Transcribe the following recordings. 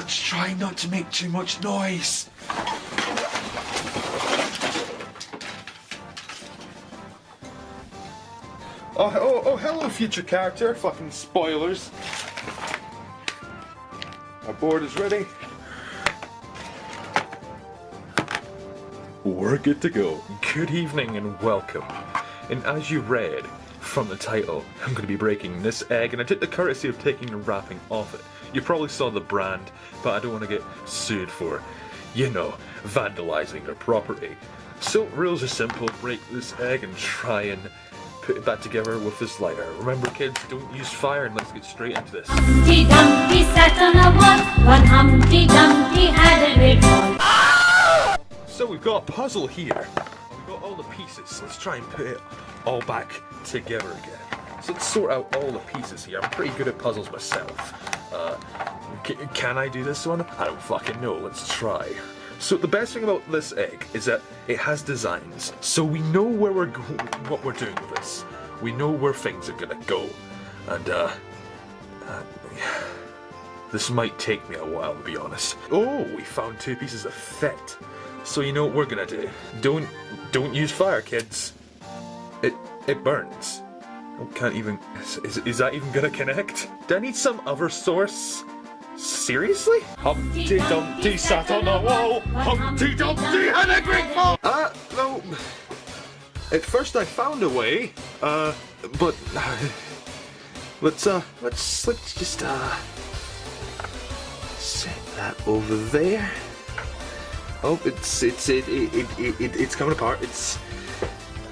Let's try not to make too much noise. Oh, hello, future character. Fucking spoilers. Our board is ready. We're good to go. Good evening and welcome. And as you read from the title, I'm going to be breaking this egg, and I took the courtesy of taking the wrapping off it. You probably saw the brand, but I don't want to get sued for, you know, vandalizing their property. So rules are simple: break this egg and try and put it back together with this lighter. Remember, kids, don't use fire, and let's get straight into this. Humpty Dumpty sat on a wall. One Humpty Dumpty had a great fall. So we've got a puzzle here. We've got all the pieces. Let's try and put it all back together again. So let's sort out all the pieces here. I'm pretty good at puzzles myself. Can I do this one? I don't fucking know. Let's try. So the best thing about this egg is that it has designs. So we know where we're what we're doing with this. We know where things are gonna go. And this might take me a while, to be honest. Oh, we found two pieces that fit. So you know what we're gonna do. Don't use fire, kids. It burns. Oh, can't even. Is that even gonna connect? Do I need some other source? Seriously? Humpty Dumpty sat on a wall. Humpty Dumpty had a great fall. No. At first I found a way. But let's just set that over there. Oh, it's coming apart.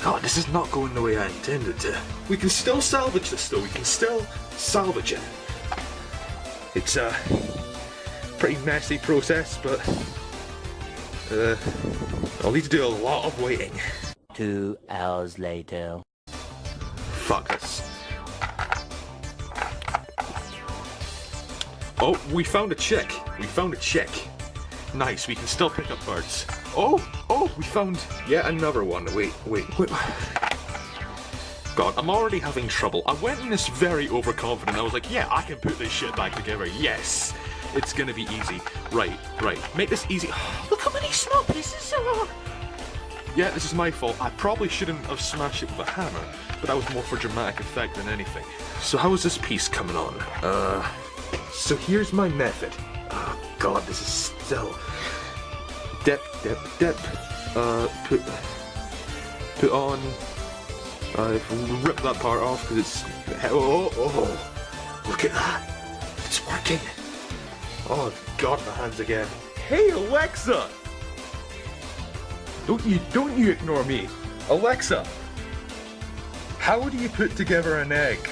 God, this is not going the way I intended to. We can still salvage this though. We can still salvage it. It's a pretty messy process, but I'll need to do a lot of waiting. 2 hours later. Fuck this. Oh, we found a chick. We found a chick. Nice, we can still pick up birds. Oh, we found yet another one. Wait. God, I'm already having trouble. I went in this very overconfident. I was like, yeah, I can put this shit back together. Yes, it's gonna be easy. Right. Make this easy. Look how many small pieces there are. Yeah, this is my fault. I probably shouldn't have smashed it with a hammer, but that was more for dramatic effect than anything. So how is this piece coming on? So here's my method. Oh God, this is still dip. Put on. Rip that part off because it's. Oh! Look at that! It's working. Oh God, my hands again. Hey Alexa! Don't you ignore me, Alexa. How do you put together an egg?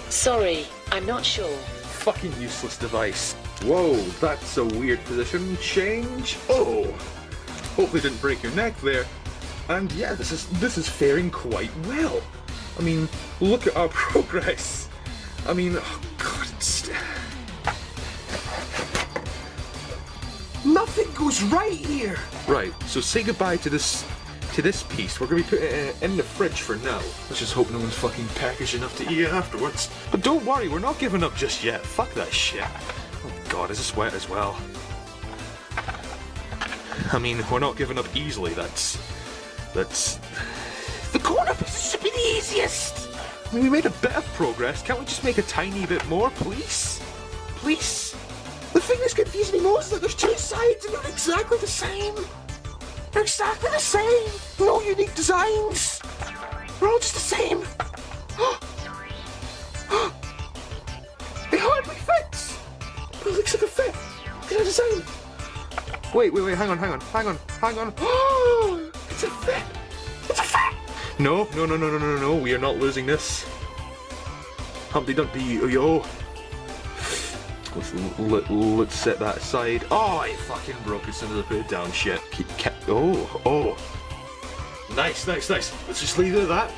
Sorry, I'm not sure. Fucking useless device. Whoa, that's a weird position change. Oh, hopefully didn't break your neck there. And yeah, this is faring quite well. I mean, look at our progress. I mean, oh God, it's nothing goes right here. Right, so say goodbye to this piece. We're gonna be putting it in the fridge for now. Let's just hope no one's fucking peckish enough to eat it afterwards. But don't worry, we're not giving up just yet. Fuck that shit. Oh God, is this wet as well? I mean, we're not giving up easily. That's the corner piece should be the easiest. I mean, we made a bit of progress. Can't we just make a tiny bit more, please? Please. The thing that's confusing me most is that there's two sides and they're exactly the same. They're exactly the same. No unique designs. They're all just the same. It hardly fits. But it looks like a fit. Look at the design. Wait, hang on. It's a fit. It's a fit. No. We are not losing this. Humpty Dumpty, yo. Let's set that aside. Oh, I fucking broke as soon as I put it down. Shit. Oh. Nice. Let's just leave it at that.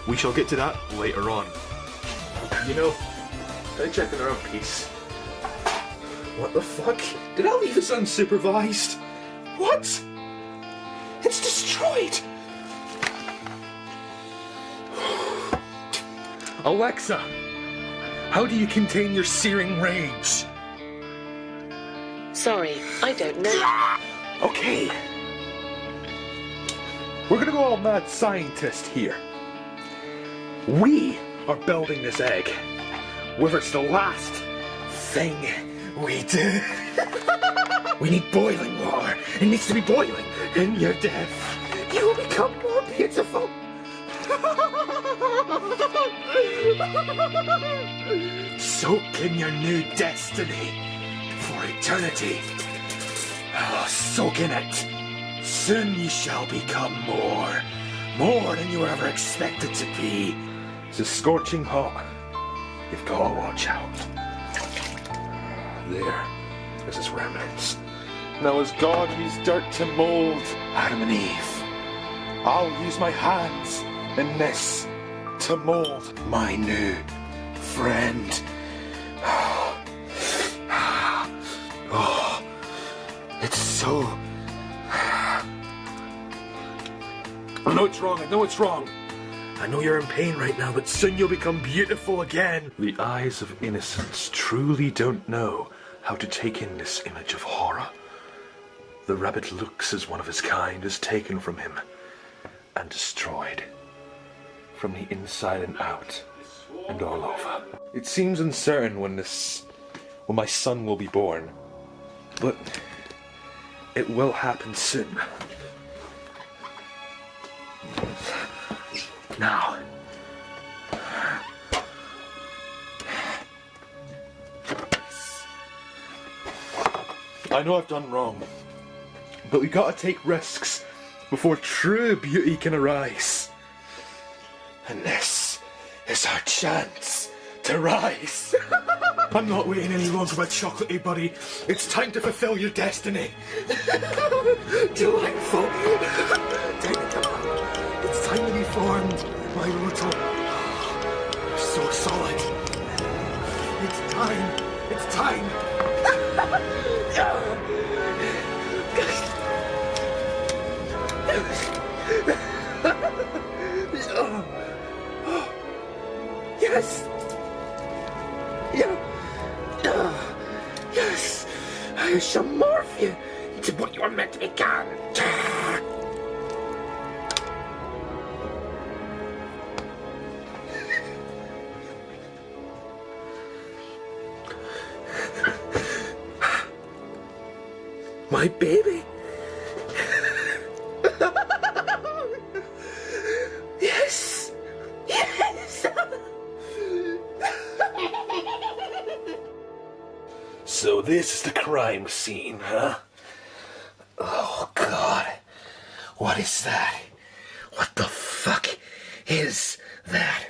We shall get to that later on. You know, they're checking their own piece. What the fuck? Did I leave this unsupervised? What? It's destroyed! Alexa, How do you contain your searing rage? Sorry, I don't know. Okay. We're gonna go all mad scientist here. We are building this egg. Whether it's the last thing we do. We need boiling water. It needs to be boiling. In your death, you will become more beautiful. Soak in your new destiny for eternity. Oh, soak in it. Soon you shall become more than you were ever expected to be. It's scorching hot. You've got to watch out. There's his remnants. Now as God used dirt to mold Adam and Eve, I'll use my hands in this to mold my new friend. Oh, it's so... I know it's wrong, I know it's wrong. I know you're in pain right now, but soon you'll become beautiful again. The eyes of innocence truly don't know how to take in this image of horror. The rabbit looks as one of his kind is taken from him and destroyed from the inside and out and all over. It seems uncertain when my son will be born, but it will happen soon. Now, I know I've done wrong, but we gotta take risks before true beauty can arise. And this is our chance to rise. I'm not waiting any longer, my chocolatey buddy. It's time to fulfill your destiny. Delightful. It's time to be formed, my little. You're so solid. It's time. It's time. Yes. Yes. I shall morph you into what you are meant to become. My baby. Yes. Yes. So this is the crime scene, huh? Oh, God. What is that? What the fuck is that?